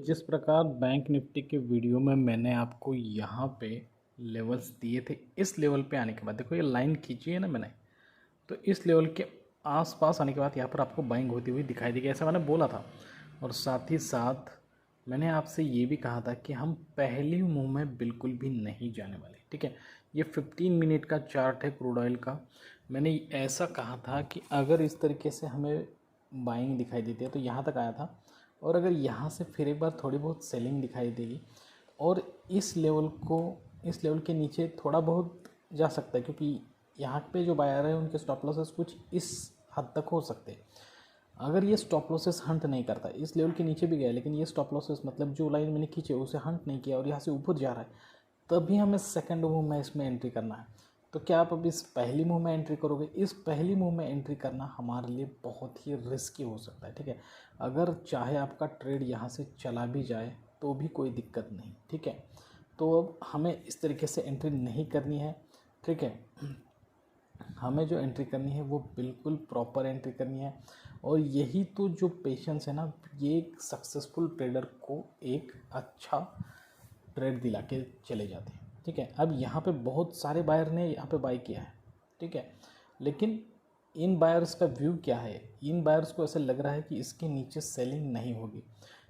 जिस प्रकार bank Nifty के वीडियो में मैंने आपको यहाँ पे लेवल्स दिए थे, इस लेवल पे आने के बाद देखो ये लाइन खींची है ना मैंने, तो इस लेवल के आसपास आने के बाद यहाँ पर आपको बाइंग होती हुई दिखाई देगी, ऐसा मैंने बोला था। और साथ ही साथ मैंने आपसे ये भी कहा था कि हम पहली मूव में बिल्कुल भी नहीं जाने वाले, ठीक है। ये 15 मिनट का चार्ट है क्रूड ऑयल का। मैंने ऐसा कहा था कि अगर इस तरीके से हमें बाइंग दिखाई देती है तो यहाँ तक आया था, और अगर यहाँ से फिर एक बार थोड़ी बहुत सेलिंग दिखाई देगी और इस लेवल के नीचे थोड़ा बहुत जा सकता है, क्योंकि यहाँ पे जो बायर है उनके स्टॉप लॉसेस कुछ इस हद तक हो सकते हैं। अगर ये स्टॉप लॉसेस हंट नहीं करता, इस लेवल के नीचे भी गया लेकिन ये स्टॉप लॉसेस मतलब जो लाइन मैंने खींचे उसे हंट नहीं किया और यहाँ से ऊपर जा रहा है, तभी हमें सेकंड मूव में इसमें एंट्री करना है। तो क्या आप अब इस पहली मूव में एंट्री करोगे? इस पहली मूव में एंट्री करना हमारे लिए बहुत ही रिस्की हो सकता है, ठीक है। अगर चाहे आपका ट्रेड यहाँ से चला भी जाए तो भी कोई दिक्कत नहीं, ठीक है। तो अब हमें इस तरीके से एंट्री नहीं करनी है, ठीक है। हमें जो एंट्री करनी है वो बिल्कुल प्रॉपर एंट्री करनी है, और यही तो जो पेशेंस है ना, ये एक सक्सेसफुल ट्रेडर को एक अच्छा ट्रेड दिला के चले जाते हैं, ठीक है। अब यहाँ पे बहुत सारे बायर ने यहाँ पे बाय किया है, ठीक है, लेकिन इन बायर्स का व्यू क्या है? इन बायर्स को ऐसा लग रहा है कि इसके नीचे सेलिंग नहीं होगी,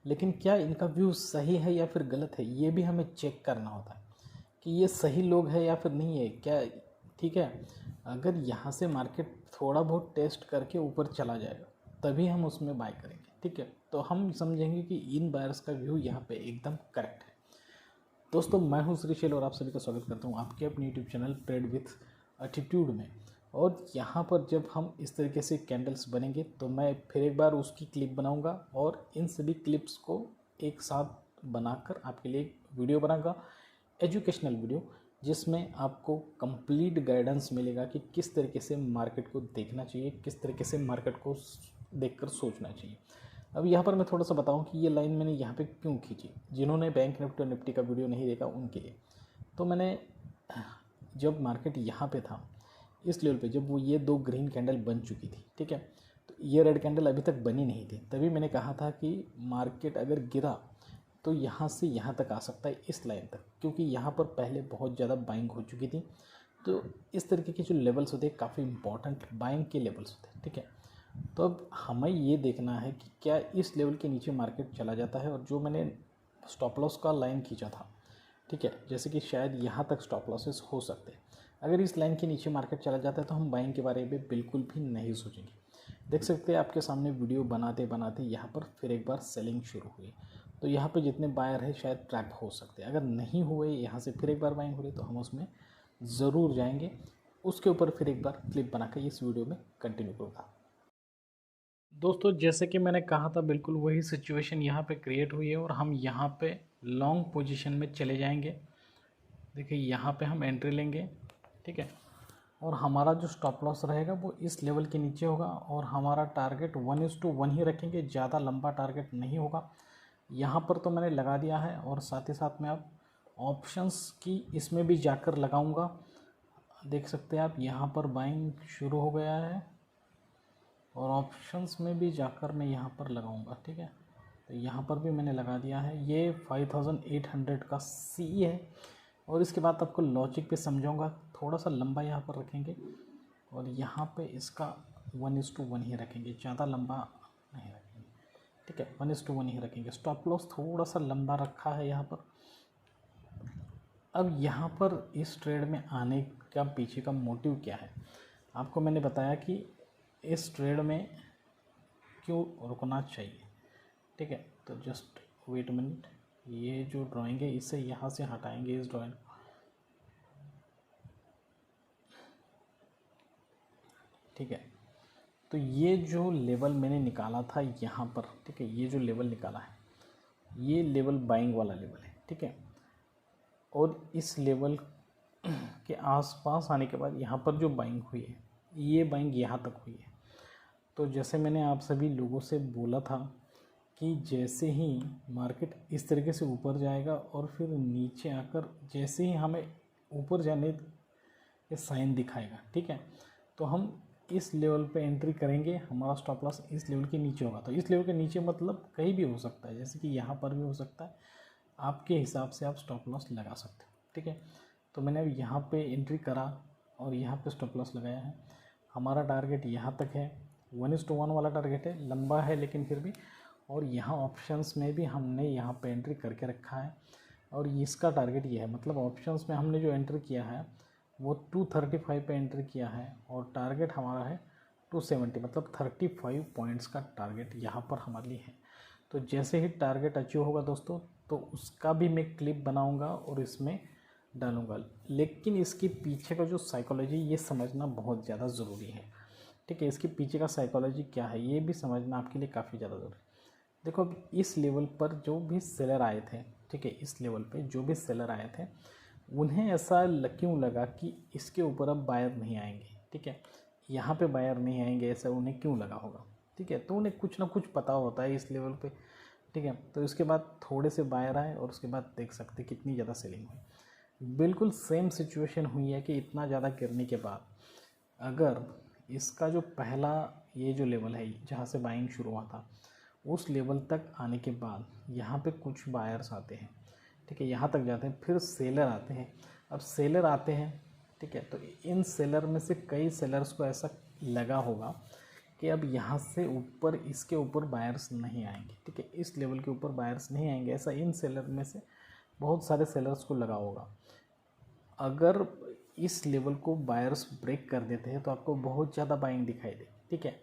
लेकिन क्या इनका व्यू सही है या फिर गलत है, ये भी हमें चेक करना होता है कि ये सही लोग हैं या फिर नहीं है क्या, ठीक है। अगर यहाँ से मार्केट थोड़ा बहुत टेस्ट करके ऊपर चला जाएगा तभी हम उसमें बाय करेंगे, ठीक है। तो हम समझेंगे कि इन बायर्स का व्यू यहाँ पे एकदम करेक्ट है। दोस्तों, मैं हूं श्रीशैल और आप सभी का स्वागत करता हूं आपके अपने YouTube channel trade with attitude में। और यहाँ पर जब हम इस तरीके से कैंडल्स बनेंगे तो मैं फिर एक बार उसकी क्लिप बनाऊंगा और इन सभी क्लिप्स को एक साथ बनाकर आपके लिए एक वीडियो बनाऊंगा, एजुकेशनल वीडियो, जिसमें आपको कंप्लीट गाइडेंस मिलेगा कि किस तरीके से मार्केट को देखना चाहिए, किस तरीके से मार्केट को देखकर सोचना चाहिए। अब यहाँ पर मैं थोड़ा सा बताऊँ कि ये लाइन मैंने यहाँ पे क्यों खींची। जिन्होंने बैंक निफ्टी और निफ्टी का वीडियो नहीं देखा उनके लिए, तो मैंने जब मार्केट यहाँ पे था इस लेवल पे, जब वो ये दो ग्रीन कैंडल बन चुकी थी, ठीक है, तो ये रेड कैंडल अभी तक बनी नहीं थी, तभी मैंने कहा था कि मार्केट अगर गिरा तो यहाँ से यहाँ तक आ सकता है, इस लाइन तक, क्योंकि यहाँ पर पहले बहुत ज़्यादा बाइंग हो चुकी थी। तो इस तरीके के जो लेवल्स होते हैं काफ़ी इंपॉर्टेंट बाइंग के लेवल्स होते हैं, ठीक है। तो अब हमें ये देखना है कि क्या इस लेवल के नीचे मार्केट चला जाता है, और जो मैंने स्टॉप लॉस का लाइन खींचा था, ठीक है, जैसे कि शायद यहाँ तक स्टॉप लॉसेस हो सकते हैं। अगर इस लाइन के नीचे मार्केट चला जाता है तो हम बाइंग के बारे में बिल्कुल भी नहीं सोचेंगे। देख सकते हैं आपके सामने वीडियो बनाते बनाते यहाँ पर फिर एक बार सेलिंग शुरू हुई, तो यहाँ पे जितने बायर हैं शायद ट्रैप हो सकते हैं। अगर नहीं हुए, यहाँ से फिर एक बार बाइंग हो रही तो हम उसमें ज़रूर जाएंगे। उसके ऊपर फिर एक बार क्लिप बनाकर इस वीडियो में कंटिन्यू करूँगा। दोस्तों, जैसे कि मैंने कहा था बिल्कुल वही सिचुएशन यहाँ पे क्रिएट हुई है और हम यहाँ पे लॉन्ग पोजीशन में चले जाएंगे। देखिए यहाँ पे हम एंट्री लेंगे, ठीक है, और हमारा जो स्टॉप लॉस रहेगा वो इस लेवल के नीचे होगा, और हमारा टारगेट 1:1 ही रखेंगे, ज़्यादा लंबा टारगेट नहीं होगा। यहाँ पर तो मैंने लगा दिया है, और साथ ही साथ मैं अब ऑप्शंस की इसमें भी जाकर लगाऊंगा। देख सकते हैं आप यहाँ पर बाइंग शुरू हो गया है, और ऑप्शंस में भी जाकर मैं यहाँ पर लगाऊंगा, ठीक है। तो यहाँ पर भी मैंने लगा दिया है। ये 5800 का सी है, और इसके बाद आपको लॉजिक पे समझाऊंगा। थोड़ा सा लंबा यहाँ पर रखेंगे, और यहाँ पे इसका 1:1 ही रखेंगे, ज़्यादा लंबा नहीं रखेंगे, ठीक है, 1:1 ही रखेंगे। स्टॉप लॉस थोड़ा सा लंबा रखा है यहाँ पर। अब यहाँ पर इस ट्रेड में आने का पीछे का मोटिव क्या है, आपको मैंने बताया कि इस ट्रेड में क्यों रुकना चाहिए, ठीक है। तो जस्ट वेट मिनट, ये जो ड्राइंग है इसे यहाँ से हटाएंगे, इस ड्राइंग, ठीक है। तो ये जो लेवल मैंने निकाला था यहाँ पर, ठीक है, ये जो लेवल निकाला है ये लेवल बाइंग वाला लेवल है, ठीक है। और इस लेवल के आसपास आने के बाद यहाँ पर जो बाइंग हुई है, ये बाइंग यहाँ तक हुई है। तो जैसे मैंने आप सभी लोगों से बोला था कि जैसे ही मार्केट इस तरीके से ऊपर जाएगा और फिर नीचे आकर जैसे ही हमें ऊपर जाने के साइन दिखाएगा, ठीक है, तो हम इस लेवल पे एंट्री करेंगे, हमारा स्टॉप लॉस इस लेवल के नीचे होगा। तो इस लेवल के नीचे मतलब कहीं भी हो सकता है, जैसे कि यहाँ पर भी हो सकता है, आपके हिसाब से आप स्टॉप लॉस लगा सकते हो, ठीक है। तो मैंने अब यहाँ पे एंट्री करा और यहाँ पे स्टॉप लॉस लगाया है। हमारा टारगेट यहाँ तक है, 1:1 वाला टारगेट है, लंबा है लेकिन फिर भी। और यहाँ ऑप्शंस में भी हमने यहाँ पे एंट्री करके रखा है और इसका टारगेट ये है, मतलब ऑप्शंस में हमने जो एंट्री किया है वो 235 पे एंट्री किया है और टारगेट हमारा है 270, मतलब 35 पॉइंट्स का टारगेट यहाँ पर हमारे लिए है। तो जैसे ही टारगेट अचीव होगा दोस्तों, तो उसका भी मैं क्लिप बनाऊंगा और इसमें डालूंगा। लेकिन इसके पीछे का जो साइकोलॉजी, ये समझना बहुत ज़्यादा ज़रूरी है, ठीक है। इसके पीछे का साइकोलॉजी क्या है ये भी समझना आपके लिए काफ़ी ज़्यादा ज़रूरी है। देखो, अब इस लेवल पर जो भी सेलर आए थे, ठीक है, इस लेवल पे जो भी सेलर आए थे, उन्हें ऐसा क्यों लगा कि इसके ऊपर अब बायर नहीं आएंगे, ठीक है, यहाँ पे बायर नहीं आएंगे, ऐसा उन्हें क्यों लगा होगा, ठीक है। तो उन्हें कुछ ना कुछ पता होता है इस लेवल पे, ठीक है। तो इसके बाद थोड़े से बायर आए और उसके बाद देख सकते कितनी ज़्यादा सेलिंग हुई। बिल्कुल सेम सिचुएशन हुई है कि इतना ज़्यादा गिरने के बाद अगर इसका जो पहला ये जो लेवल है जहाँ से बाइंग शुरू हुआ था, उस लेवल तक आने के बाद यहाँ पे कुछ बायर्स आते हैं, ठीक है, यहाँ तक जाते हैं, फिर सेलर आते हैं। अब सेलर आते हैं, ठीक है, तो इन सेलर में से कई सेलर्स को ऐसा लगा होगा कि अब यहाँ से ऊपर, इसके ऊपर बायर्स नहीं आएंगे, ठीक है, इस लेवल के ऊपर बायर्स नहीं आएंगे, ऐसा इन सेलर में से बहुत सारे सेलर्स को लगा होगा। अगर इस लेवल को बायर्स ब्रेक कर देते हैं तो आपको बहुत ज़्यादा बाइंग दिखाई दे, ठीक है।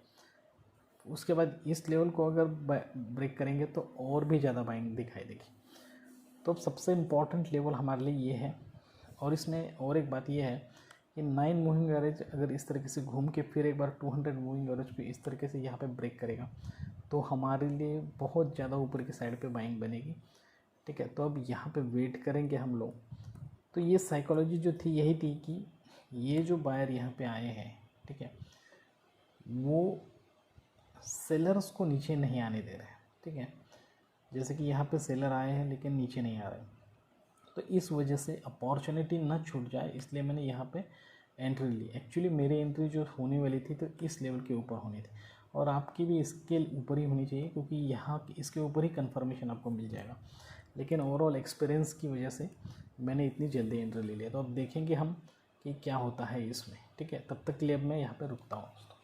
उसके बाद इस लेवल को अगर ब्रेक करेंगे तो और भी ज़्यादा बाइंग दिखाई देगी। तो सबसे इम्पॉर्टेंट लेवल हमारे लिए ये है। और इसमें और एक बात ये है कि 9 मूविंग एवरेज अगर इस तरीके से घूम के फिर एक बार 200 मूविंग एवरेज पे इस तरीके से यहाँ पे ब्रेक करेगा तो हमारे लिए बहुत ज़्यादा ऊपर की साइड पे बाइंग बनेगी, ठीक है। तो अब यहाँ पे वेट करेंगे हम लोग। तो ये साइकोलॉजी जो थी यही थी कि ये जो बायर यहाँ पे आए हैं, ठीक है, वो सेलर्स को नीचे नहीं आने दे रहे हैं, ठीक है। जैसे कि यहाँ पे सेलर आए हैं लेकिन नीचे नहीं आ रहे, तो इस वजह से अपॉर्चुनिटी ना छूट जाए इसलिए मैंने यहाँ पे एंट्री ली। एक्चुअली मेरी एंट्री जो होने वाली थी तो इस लेवल के ऊपर होनी थी और आपकी भी इसके ऊपर ही होनी चाहिए, क्योंकि यहाँ इसके ऊपर ही कंफर्मेशन आपको मिल जाएगा। लेकिन ओवरऑल एक्सपीरियंस की वजह से मैंने इतनी जल्दी एंट्री ले लिया। तो अब देखेंगे हम कि क्या होता है इसमें, ठीक है। तब तक के लिए अब मैं यहाँ पर रुकता हूँ दोस्तों।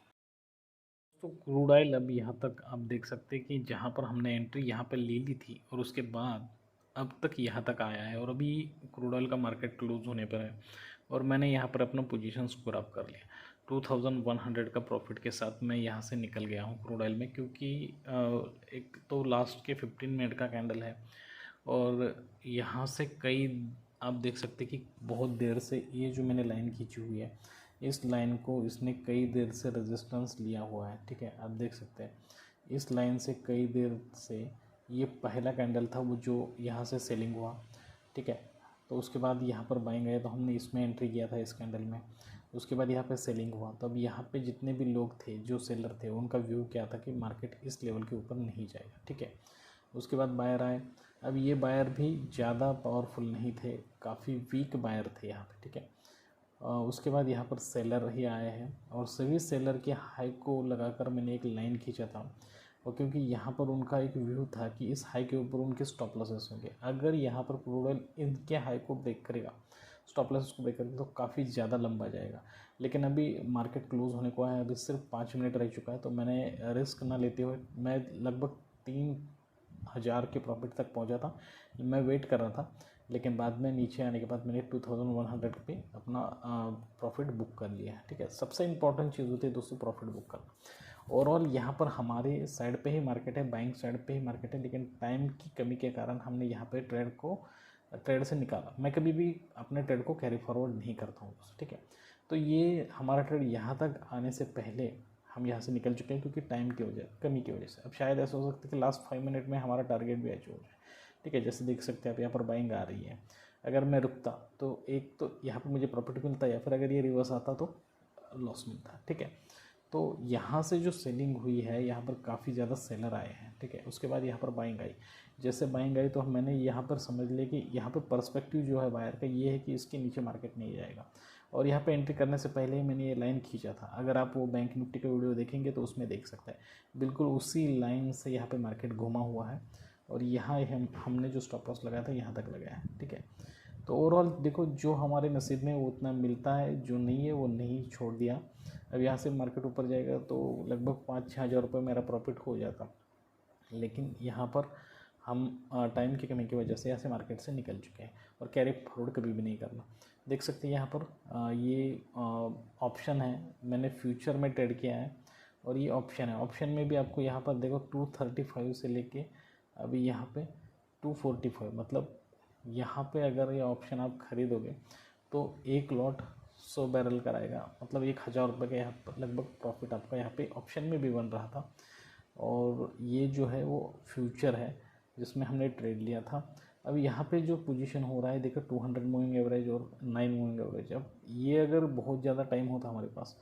तो क्रूड ऑयल अब यहाँ तक आप देख सकते हैं कि जहाँ पर हमने एंट्री यहाँ पर ले ली थी और उसके बाद अब तक यहाँ तक आया है और अभी क्रूड ऑयल का मार्केट क्लोज होने पर है और मैंने यहाँ पर अपना पोजीशन स्कोर अप कर लिया। 2100 का प्रॉफिट के साथ मैं यहाँ से निकल गया हूँ क्रूड ऑयल में, क्योंकि एक तो लास्ट के 15 मिनट का कैंडल है और यहाँ से कई आप देख सकते कि बहुत देर से ये जो मैंने लाइन खींची हुई है, इस लाइन को इसने कई देर से रेजिस्टेंस लिया हुआ है, ठीक है। आप देख सकते हैं इस लाइन से कई देर से ये पहला कैंडल था वो जो यहाँ से सेलिंग हुआ, ठीक है। तो उसके बाद यहाँ पर बाइंग आया तो हमने इसमें एंट्री किया था इस कैंडल में। उसके बाद यहाँ पे सेलिंग हुआ, तो अब यहाँ पे जितने भी लोग थे जो सेलर थे उनका व्यू क्या था कि मार्केट इस लेवल के ऊपर नहीं जाएगा, ठीक है। उसके बाद बायर आए। अब ये बायर भी ज़्यादा पावरफुल नहीं थे, काफ़ी वीक बायर थे यहाँ पे, ठीक है। उसके बाद यहाँ पर सेलर ही आए हैं और सभी सेलर के हाई को लगाकर मैंने एक लाइन खींचा था और क्योंकि यहाँ पर उनका एक व्यू था कि इस हाई के ऊपर उनके स्टॉप लॉसेस होंगे। अगर यहाँ पर क्रूड ऑयल इनके हाई को ब्रेक करेगा, स्टॉप लॉसेस को ब्रेक करेगा तो काफ़ी ज़्यादा लंबा जाएगा। लेकिन अभी मार्केट क्लोज होने को है, अभी सिर्फ 5 मिनट रह चुका है, तो मैंने रिस्क ना लेते हुए मैं लगभग 3000 के प्रॉफिट तक पहुँचा था। मैं वेट कर रहा था लेकिन बाद में नीचे आने के बाद मैंने 2100 पे अपना प्रॉफिट बुक कर लिया है, ठीक है। सबसे इंपॉर्टेंट चीज़ होती है दोस्तों प्रॉफिट बुक करना। ओवरऑल यहाँ पर हमारे साइड पे ही मार्केट है, बाइंग साइड पे ही मार्केट है, लेकिन टाइम की कमी के कारण हमने यहाँ पे ट्रेड से निकाला। मैं कभी भी अपने ट्रेड को कैरी फॉरवर्ड नहीं करता हूँ दोस्तों, ठीक है। तो ये हमारा ट्रेड यहाँ तक आने से पहले हम यहाँ से निकल चुके हैं क्योंकि टाइम की कमी की वजह से। अब शायद ऐसा हो सकता है कि लास्ट 5 मिनट में हमारा टारगेट भी अचीव हो जाए, ठीक है। जैसे देख सकते हैं आप यहाँ पर बाइंग आ रही है। अगर मैं रुकता तो एक तो यहाँ पर मुझे प्रॉफिट मिलता या फिर अगर ये रिवर्स आता तो लॉस मिलता, ठीक है। तो यहाँ से जो सेलिंग हुई है यहाँ पर काफ़ी ज़्यादा सेलर आए हैं, ठीक है। उसके बाद यहाँ पर बाइंग आई। जैसे बाइंग आई तो मैंने यहाँ पर समझ लिया कि यहाँ पर पर्सपेक्टिव जो है बायर का ये है कि इसके नीचे मार्केट नहीं जाएगा और यहाँ पे एंट्री करने से पहले ही मैंने ये लाइन खींचा था। अगर आप वो बैंक निफ्टी का वीडियो देखेंगे तो उसमें देख सकते हैं, बिल्कुल उसी लाइन से यहाँ पे मार्केट घुमा हुआ है और यहाँ हमने जो स्टॉप लॉस लगाया था यहाँ तक लगाया है। ठीक है, तो ओवरऑल देखो, जो हमारे नसीब में वो उतना मिलता है, जो नहीं है वो नहीं छोड़ दिया। अब यहाँ से मार्केट ऊपर जाएगा तो लगभग 5-6 हज़ार रुपये मेरा प्रॉफिट हो जाता, लेकिन यहाँ पर हम टाइम की कमी की वजह से यहाँ से मार्केट से निकल चुके हैं। और कैरी फॉरवर्ड कभी भी नहीं करना। देख सकते हैं यहाँ पर ये ऑप्शन है, मैंने फ्यूचर में ट्रेड किया है और ये ऑप्शन है। ऑप्शन में भी आपको यहाँ पर देखो 235 से लेके अभी यहाँ पे 245, मतलब यहाँ पे अगर ये ऑप्शन आप ख़रीदोगे तो एक लॉट 100 बैरल कराएगा, मतलब 1000 रुपये का यहाँ पर लगभग प्रॉफिट आपका यहाँ पे ऑप्शन में भी बन रहा था। और ये जो है वो फ्यूचर है जिसमें हमने ट्रेड लिया था। अब यहाँ पे जो पोजीशन हो रहा है देखो 200 मूविंग एवरेज और 9 मूविंग एवरेज। अब ये अगर बहुत ज़्यादा टाइम होता हमारे पास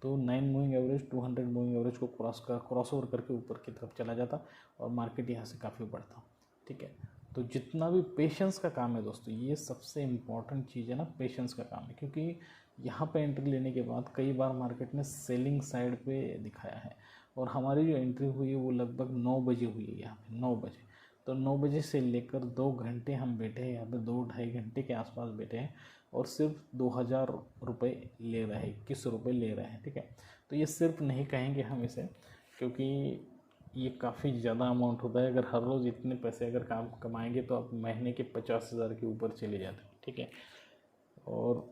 तो 9 मूविंग एवरेज 200 मूविंग एवरेज को क्रॉस ओवर करके ऊपर की तरफ चला जाता और मार्केट यहाँ से काफ़ी बढ़ता। ठीक है, तो जितना भी पेशेंस का काम है दोस्तों, ये सबसे इम्पॉर्टेंट चीज़ है ना, पेशेंस का काम है। क्योंकि यहाँ पे एंट्री लेने के बाद कई बार मार्केट ने सेलिंग साइड पे दिखाया है और हमारी जो एंट्री हुई है वो लगभग 9 बजे हुई है यहाँ पे 9 बजे। तो 9 बजे से लेकर 2 घंटे हम बैठे हैं यहाँ पे, 2-2.5 घंटे के आसपास बैठे हैं और सिर्फ 2000 रुपये ले रहे हैं, 21 रुपये ले रहे हैं। ठीक है, तो ये सिर्फ नहीं कहेंगे हम इसे, क्योंकि ये काफ़ी ज़्यादा अमाउंट होता है। अगर हर रोज़ इतने पैसे अगर काम कमाएंगे तो आप महीने के 50,000 के ऊपर चले जाते हैं। ठीक है, और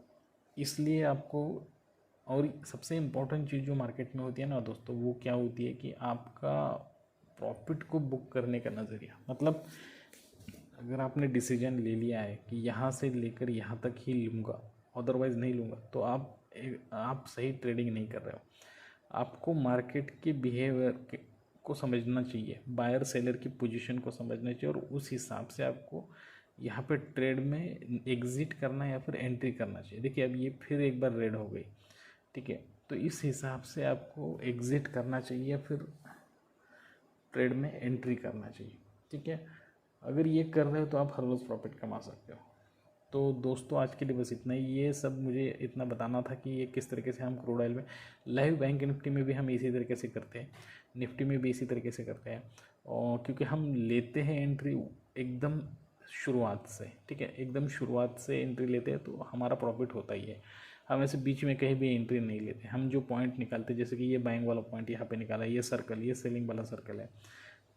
इसलिए आपको, और सबसे इम्पोर्टेंट चीज़ जो मार्केट में होती है ना दोस्तों, वो क्या होती है कि आपका प्रॉफिट को बुक करने का नज़रिया। मतलब अगर आपने डिसीजन ले लिया है कि यहाँ से लेकर यहाँ तक ही लूँगा, अदरवाइज़ नहीं लूँगा, तो आप सही ट्रेडिंग नहीं कर रहे हो। आपको मार्केट के बिहेवियर को समझना चाहिए, बायर सेलर की पोजीशन को समझना चाहिए और उस हिसाब से आपको यहाँ पे ट्रेड में एग्ज़िट करना या फिर एंट्री करना चाहिए। देखिए अब ये फिर एक बार रेड हो गई। ठीक है, तो इस हिसाब से आपको एग्ज़िट करना चाहिए या फिर ट्रेड में एंट्री करना चाहिए। ठीक है, अगर ये कर रहे हो तो आप हर रोज़ प्रॉफिट कमा सकते हो। तो दोस्तों आज के लिए बस इतना ही। ये सब मुझे इतना बताना था कि ये किस तरीके से हम क्रूड ऑयल में, लाइव बैंक निफ्टी में भी हम इसी तरीके से करते हैं, निफ्टी में भी इसी तरीके से करते हैं। और क्योंकि हम लेते हैं एंट्री एकदम शुरुआत से, ठीक है, एकदम शुरुआत से एंट्री लेते हैं तो हमारा प्रॉफिट होता ही है। हम ऐसे बीच में कहीं भी एंट्री नहीं लेते। हम जो पॉइंट निकालते हैं, जैसे कि ये बाइंग वाला पॉइंट यहाँ पे निकाला है, ये सर्कल, ये सेलिंग वाला सर्कल है,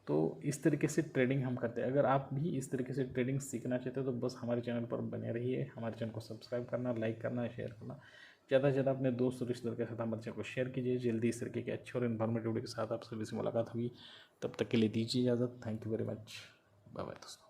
तो इस तरीके से ट्रेडिंग हम करते हैं। अगर आप भी इस तरीके से ट्रेडिंग सीखना चाहते हो तो बस हमारे चैनल पर बने रहिए। हमारे चैनल को सब्सक्राइब करना, लाइक करना, शेयर करना, ज़्यादा से ज़्यादा अपने दोस्त और रिश्तेदार के साथ हमारे चैनल को शेयर कीजिए। जल्दी इस तरीके के अच्छे और इन्फॉर्मेटिव वीडियो के साथ आप सभी से मुलाकात होगी। तब तक के लिए दीजिए इजाज़त। Thank you very much, bye bye दोस्तों।